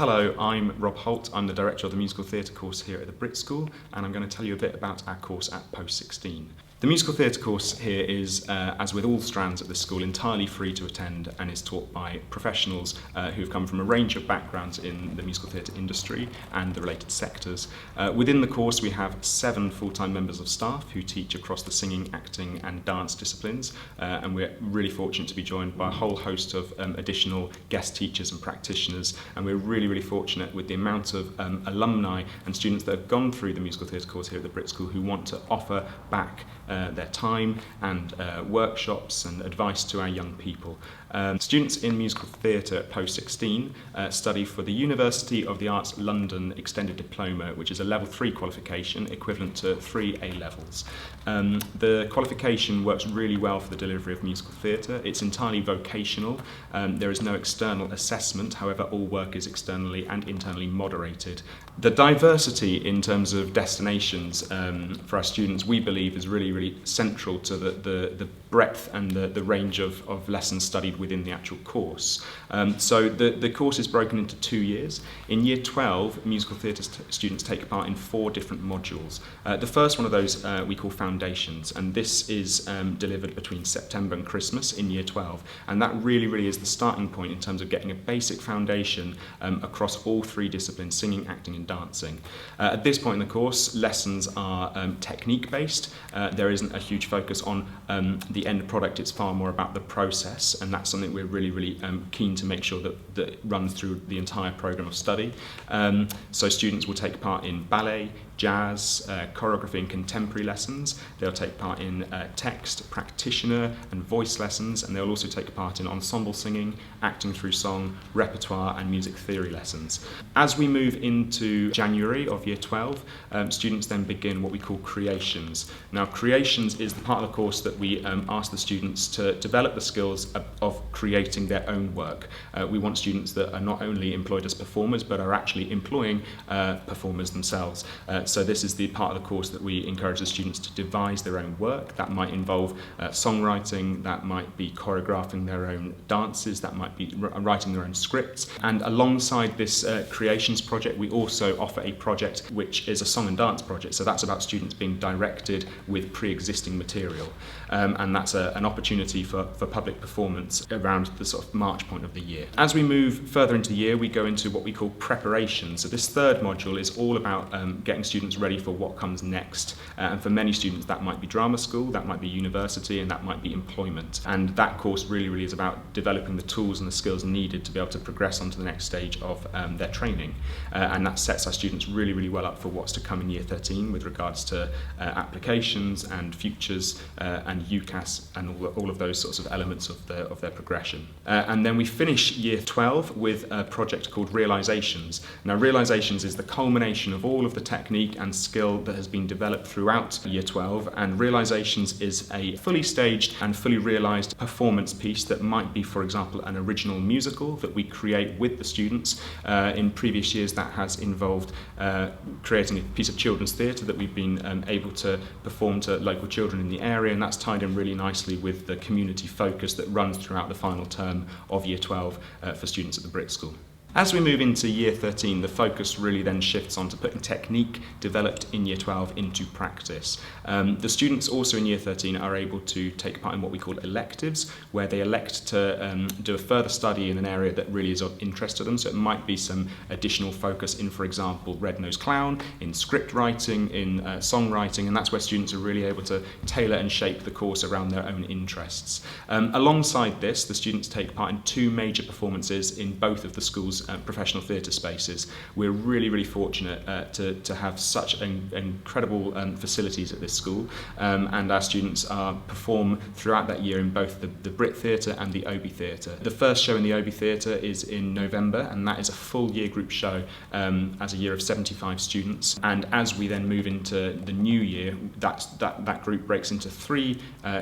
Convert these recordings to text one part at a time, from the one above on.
Hello, I'm Rob Holt. I'm the Director of the Musical Theatre course here at the Brit School, and I'm going to tell you a bit about our course at Post 16. The Musical Theatre course here is, as with all strands at this school, entirely free to attend and is taught by professionals who've come from a range of backgrounds in the musical theatre industry and the related sectors. Within the course we have 7 full-time members of staff who teach across the singing, acting and dance disciplines, and we're really fortunate to be joined by a whole host of additional guest teachers and practitioners, and we're really fortunate with the amount of alumni and students that have gone through the Musical Theatre course here at the Brit School who want to offer back their time and workshops and advice to our young people. Students in musical theatre at Post 16 study for the University of the Arts London Extended Diploma, which is a Level 3 qualification equivalent to 3 A-levels. The qualification works really well for the delivery of musical theatre. It's entirely vocational. There is no external assessment, however all work is externally and internally moderated. The diversity in terms of destinations for our students, we believe, is really central to the breadth and the range of lessons studied within the actual course. So the course is broken into 2 years. In year 12, musical theatre students take part in 4 different modules. The first one of those we call Foundations, and this is delivered between September and Christmas in year 12, and that really is the starting point in terms of getting a basic foundation across all 3 disciplines, singing, acting and dancing. At this point in the course, lessons are technique based. There isn't a huge focus on the end product. It's far more about the process, and that's something we're really keen to make sure that runs through the entire programme of study. So students will take part in ballet, jazz, choreography and contemporary lessons. They'll take part in text, practitioner and voice lessons, and they'll also take part in ensemble singing, acting through song, repertoire and music theory lessons. As we move into January of year 12, students then begin what we call Creations. Now Creations is the part of the course that we ask the students to develop the skills of creating their own work. We want students that are not only employed as performers but are actually employing performers themselves. So this is the part of the course that we encourage the students to devise their own work. That might involve songwriting, that might be choreographing their own dances, that might be writing their own scripts. And alongside this Creations project, we also offer a project which is a song and dance project. So that's about students being directed with pre-existing material. And that's an opportunity for public performance around the sort of March point of the year. As we move further into the year, we go into what we call Preparation. So this third module is all about getting students ready for what comes next. And for many students that might be drama school, that might be university, and that might be employment. And that course really is about developing the tools and the skills needed to be able to progress onto the next stage of their training. And that sets our students really well up for what's to come in year 13 with regards to applications and futures and UCAS and all of those sorts of elements of their progression. And then we finish year 12 with a project called Realizations. Now Realizations is the culmination of all of the technique and skill that has been developed throughout year 12, and Realizations is a fully staged and fully realised performance piece that might be, for example, an original musical that we create with the students. In previous years that has involved creating a piece of children's theatre that we've been able to perform to local children in the area, and that's tied in really nicely with the community focus that runs throughout the final term of year 12 for students at the Brit School. As we move into year 13, the focus really then shifts on to putting technique developed in year 12 into practice. The students also in year 13 are able to take part in what we call electives, where they elect to do a further study in an area that really is of interest to them. So it might be some additional focus in, for example, Red-Nosed Clown, in script writing, in songwriting, and that's where students are really able to tailor and shape the course around their own interests. Alongside this, the students take part in 2 major performances in both of the school's professional theatre spaces. We're really fortunate to have such incredible facilities at this school, and our students perform throughout that year in both the Brit Theatre and the Obi Theatre. The first show in the Obi Theatre is in November, and that is a full year group show as a year of 75 students. And as we then move into the new year, that group breaks into 3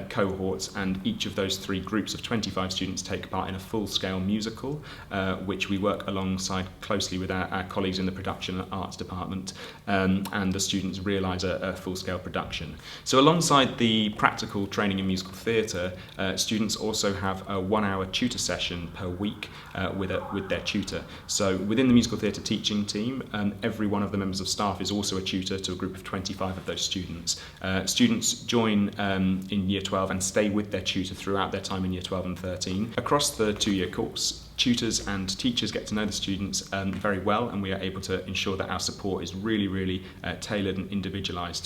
cohorts, and each of those 3 groups of 25 students take part in a full-scale musical, which we work alongside closely with our colleagues in the production and arts department, and the students realise a full-scale production. So alongside the practical training in musical theatre, students also have a 1-hour tutor session per week with their tutor. So within the musical theatre teaching team, every one of the members of staff is also a tutor to a group of 25 of those students. Students join in Year 12 and stay with their tutor throughout their time in Year 12 and 13. Across the 2-year course, tutors and teachers get to know the students very well, and we are able to ensure that our support is really tailored and individualised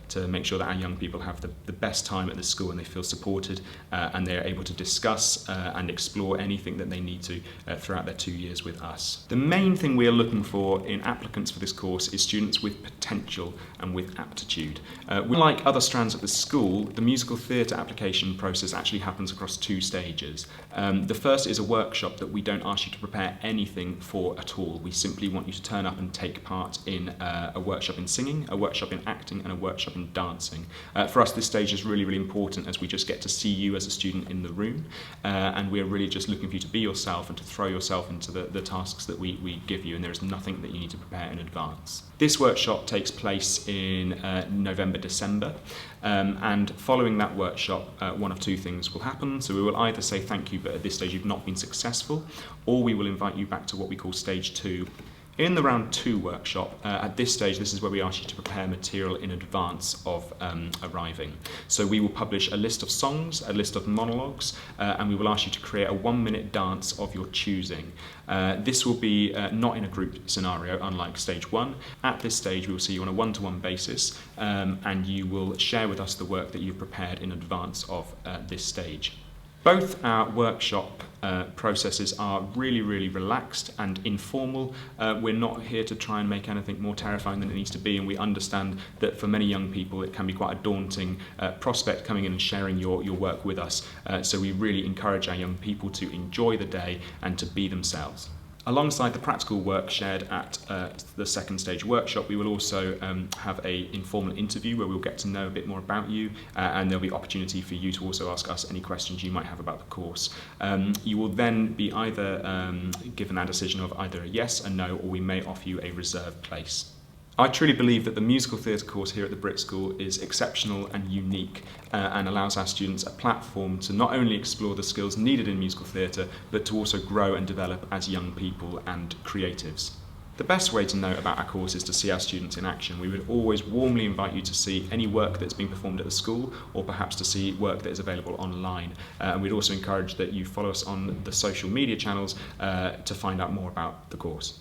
to make sure that our young people have the best time at the school and they feel supported, and they're able to discuss and explore anything that they need to throughout their 2 years with us. The main thing we are looking for in applicants for this course is students with potential and with aptitude. Like other strands at the school, the musical theatre application process actually happens across 2 stages. The first is a workshop that we don't ask you to prepare anything for at all. We simply want you to turn up and take part in a workshop in singing, a workshop in acting, and a workshop in dancing. For us, this stage is really important, as we just get to see you as a student in the room, and we're really just looking for you to be yourself and to throw yourself into the tasks that we give you, and there is nothing that you need to prepare in advance. This workshop takes place in November, December, and following that workshop, one of 2 things will happen. So we will either say thank you, but at this stage you've not been successful, or we will invite you back to what we call stage 2. In the round 2 workshop, at this stage, this is where we ask you to prepare material in advance of arriving. So we will publish a list of songs, a list of monologues, and we will ask you to create a 1-minute dance of your choosing. This will be not in a group scenario, unlike stage 1. At this stage, we will see you on a 1-to-1 basis, and you will share with us the work that you've prepared in advance of this stage. Both our workshop processes are really relaxed and informal. We're not here to try and make anything more terrifying than it needs to be, and we understand that for many young people it can be quite a daunting prospect coming in and sharing your work with us. So we really encourage our young people to enjoy the day and to be themselves. Alongside the practical work shared at the 2nd stage workshop, we will also have an informal interview where we'll get to know a bit more about you, and there'll be opportunity for you to also ask us any questions you might have about the course. You will then be either given a decision of either a yes, a no, or we may offer you a reserved place. I truly believe that the musical theatre course here at the Brit School is exceptional and unique, and allows our students a platform to not only explore the skills needed in musical theatre, but to also grow and develop as young people and creatives. The best way to know about our course is to see our students in action. We would always warmly invite you to see any work that's being performed at the school, or perhaps to see work that is available online. And we'd also encourage that you follow us on the social media channels to find out more about the course.